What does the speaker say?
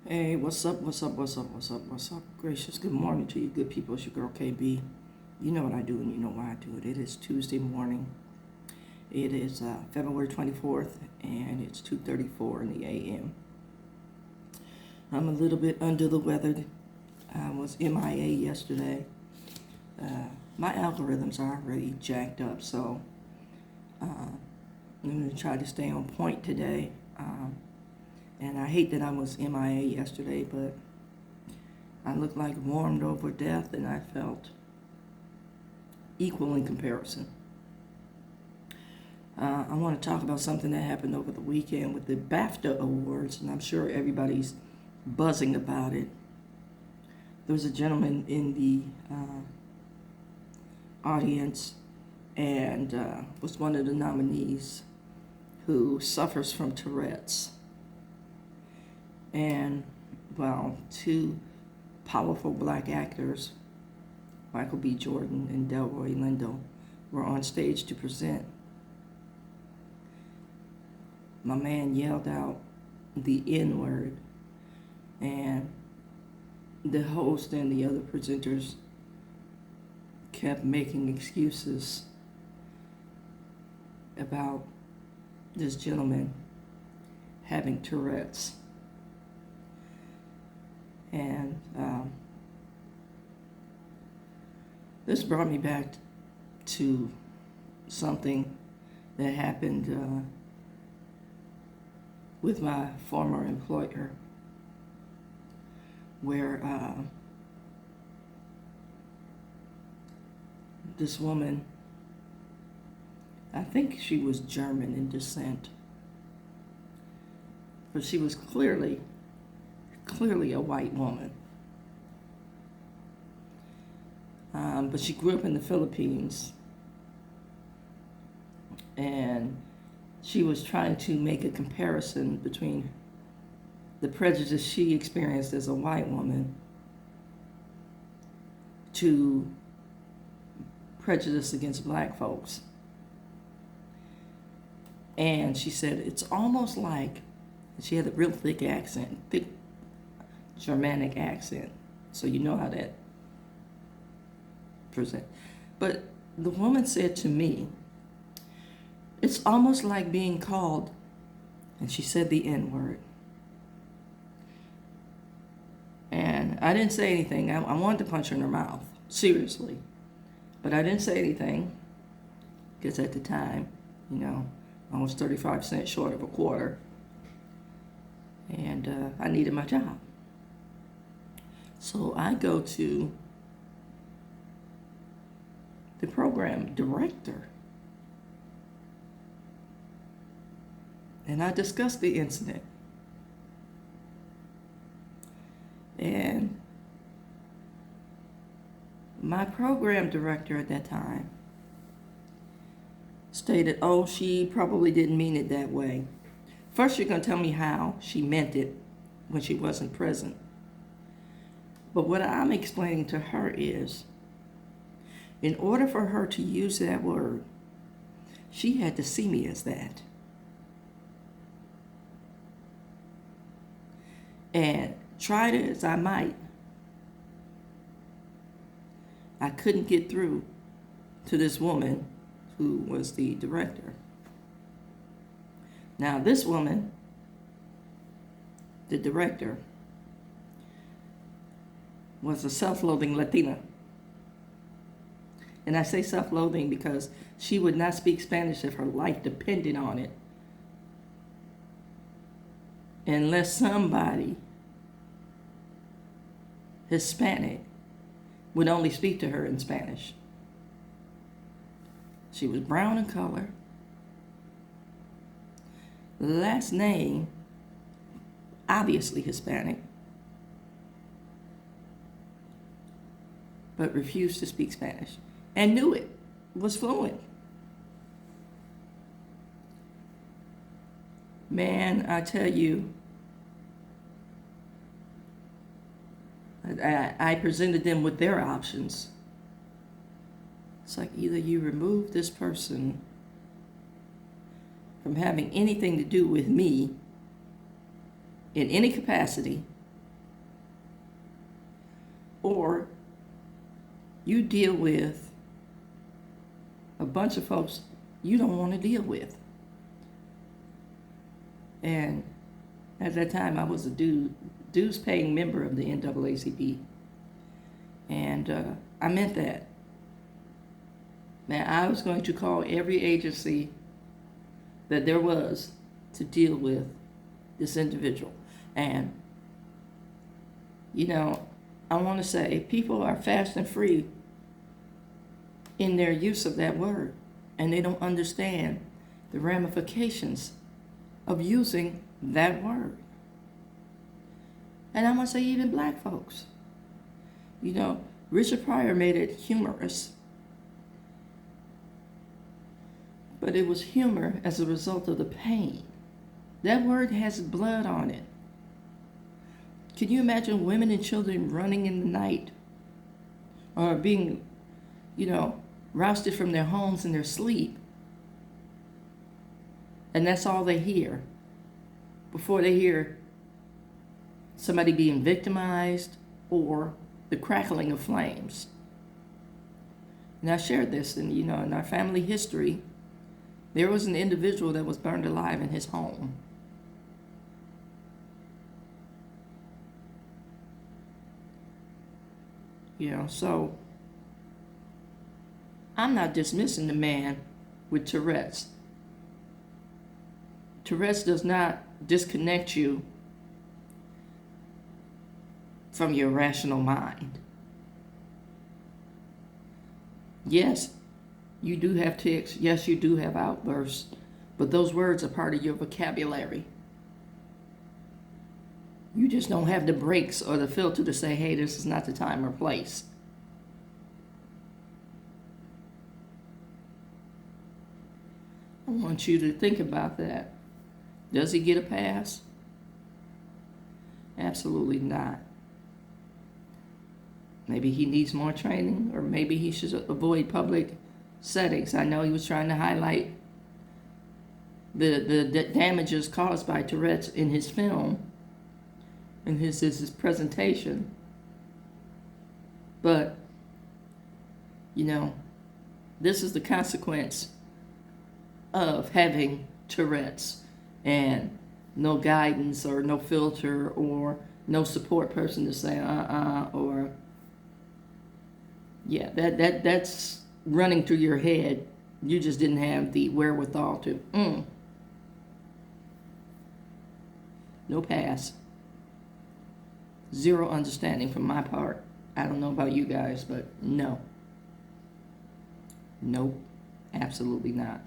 Hey, what's up, what's up, what's up, what's up, what's up? Gracious good morning to you good people. It's your girl KB. You know what I do and you know why I do it. It is Tuesday morning. It is February 24th and it's 2:34 in the a.m. I'm a little bit under the weather. I was MIA yesterday. My algorithms are already jacked up, so I'm going to try to stay on point today. And I hate that I was MIA yesterday, but I looked like warmed over death, and I felt equal in comparison. I want to talk about something that happened over the weekend with the BAFTA Awards, and I'm sure everybody's buzzing about it. There was a gentleman in the audience and was one of the nominees who suffers from Tourette's. And, well, two powerful black actors, Michael B. Jordan and Delroy Lindo, were on stage to present. My man yelled out the N-word, and the host and the other presenters kept making excuses about this gentleman having Tourette's. And this brought me back to something that happened with my former employer, where this woman, I think she was German in descent, but she was clearly a white woman. But she grew up in the Philippines, and she was trying to make a comparison between the prejudice she experienced as a white woman to prejudice against black folks. And she said, it's almost like, she had a real thick accent, thick Germanic accent, so you know how that present. But the woman said to me, it's almost like being called, and she said the N-word. And I didn't say anything. I wanted to punch her in her mouth, seriously. But I didn't say anything, because at the time, I was 35 cents short of a quarter, and I needed my job. So I go to the program director, and I discuss the incident. And my program director at that time stated, oh, she probably didn't mean it that way. First, you're going to tell me how she meant it when she wasn't present. But what I'm explaining to her is, in order for her to use that word, she had to see me as that. And try it as I might, I couldn't get through to this woman who was the director. Now, this woman, the director, was a self-loathing Latina. And I say self-loathing because she would not speak Spanish if her life depended on it, unless somebody Hispanic would only speak to her in Spanish. She was brown in color. Last name, obviously Hispanic, but refused to speak Spanish and knew it, was fluent. Man, I tell you, I presented them with their options. It's like, either you remove this person from having anything to do with me in any capacity, or you deal with a bunch of folks you don't want to deal with. And at that time, I was a dues-paying member of the NAACP. And I meant that. Man, I was going to call every agency that there was to deal with this individual. And, I want to say people are fast and free in their use of that word, and they don't understand the ramifications of using that word. And I'm going to say even black folks. Richard Pryor made it humorous, but it was humor as a result of the pain. That word has blood on it. Can you imagine women and children running in the night or being, rousted from their homes in their sleep? And that's all they hear before they hear somebody being victimized or the crackling of flames. And I shared this, and in our family history, there was an individual that was burned alive in his home. So I'm not dismissing the man with Tourette's. Tourette's does not disconnect you from your rational mind. Yes, you do have tics. Yes, you do have outbursts. But those words are part of your vocabulary. You just don't have the brakes or the filter to say, hey, this is not the time or place. I want you to think about that. Does he get a pass? Absolutely not. Maybe he needs more training, or maybe he should avoid public settings. I know he was trying to highlight the damages caused by Tourette's in his film, in his presentation. But, this is the consequence of having Tourette's and no guidance or no filter or no support person to say or yeah, that's running through your head. You just didn't have the wherewithal to no pass. Zero understanding from my part. I don't know about you guys, but no. Nope. Absolutely not.